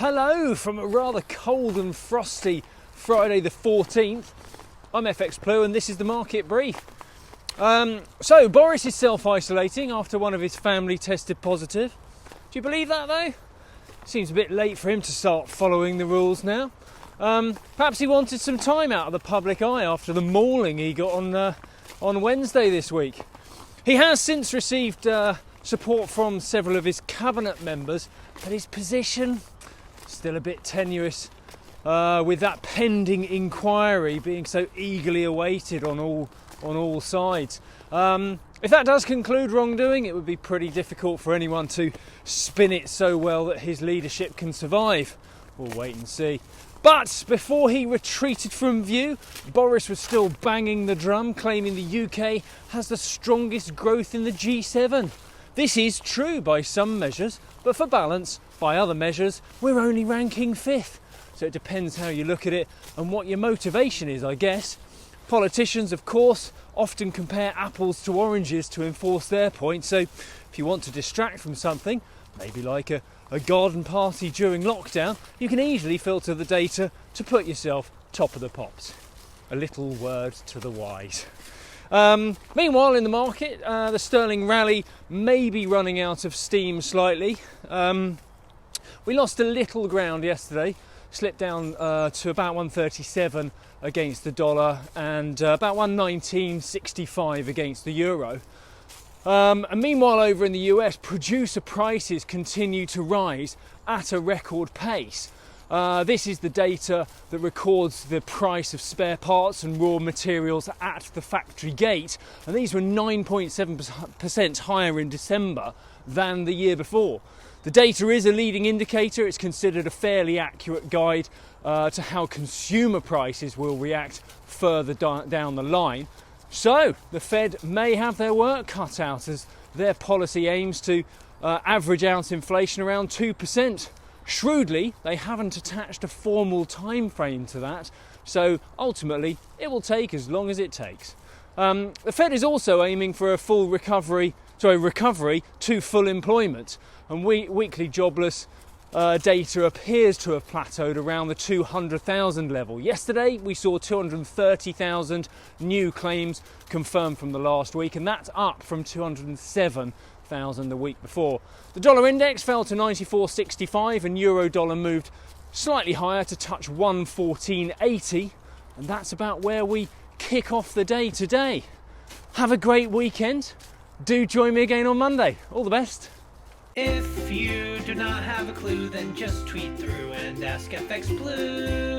Hello from a rather cold and frosty Friday the 14th. I'm FX Blue and this is the market brief. So Boris is self-isolating after one of his family tested positive. Do you believe that though? Seems a bit late for him to start following the rules now. Perhaps he wanted some time out of the public eye after the mauling he got on Wednesday this week. He has since received support from several of his cabinet members, but his position still a bit tenuous, with that pending inquiry being so eagerly awaited on all sides. If that does conclude wrongdoing, it would be pretty difficult for anyone to spin it so well that his leadership can survive. We'll wait and see. But before he retreated from view, Boris was still banging the drum, claiming the UK has the strongest growth in the G7. This is true by some measures, but for balance, by other measures, we're only ranking 5th. So it depends how you look at it and what your motivation is, I guess. Politicians, of course, often compare apples to oranges to enforce their point. So if you want to distract from something, maybe like a garden party during lockdown, you can easily filter the data to put yourself top of the pops. A little word to the wise. Meanwhile, in the market, the sterling rally may be running out of steam slightly. We lost a little ground yesterday, slipped down to about 137 against the dollar and about 119.65 against the euro. And meanwhile, over in the US, producer prices continue to rise at a record pace. This is the data that records the price of spare parts and raw materials at the factory gate, and these were 9.7% higher in December than the year before. The data is a leading indicator. It's considered a fairly accurate guide to how consumer prices will react further down the line. So the Fed may have their work cut out as their policy aims to average out inflation around 2%. Shrewdly, they haven't attached a formal time frame to that, so ultimately it will take as long as it takes. The Fed is also aiming for a full recovery to full employment, and weekly jobless data appears to have plateaued around the 200,000 level. Yesterday we saw 230,000 new claims confirmed from the last week, and that's up from 207,000 the week before. The dollar index fell to 94.65 and euro dollar moved slightly higher to touch 114.80, and that's about where we kick off the day today. Have a great weekend. Do join me again on Monday. All the best. If you do not have a clue, then just tweet through and ask FX Blue.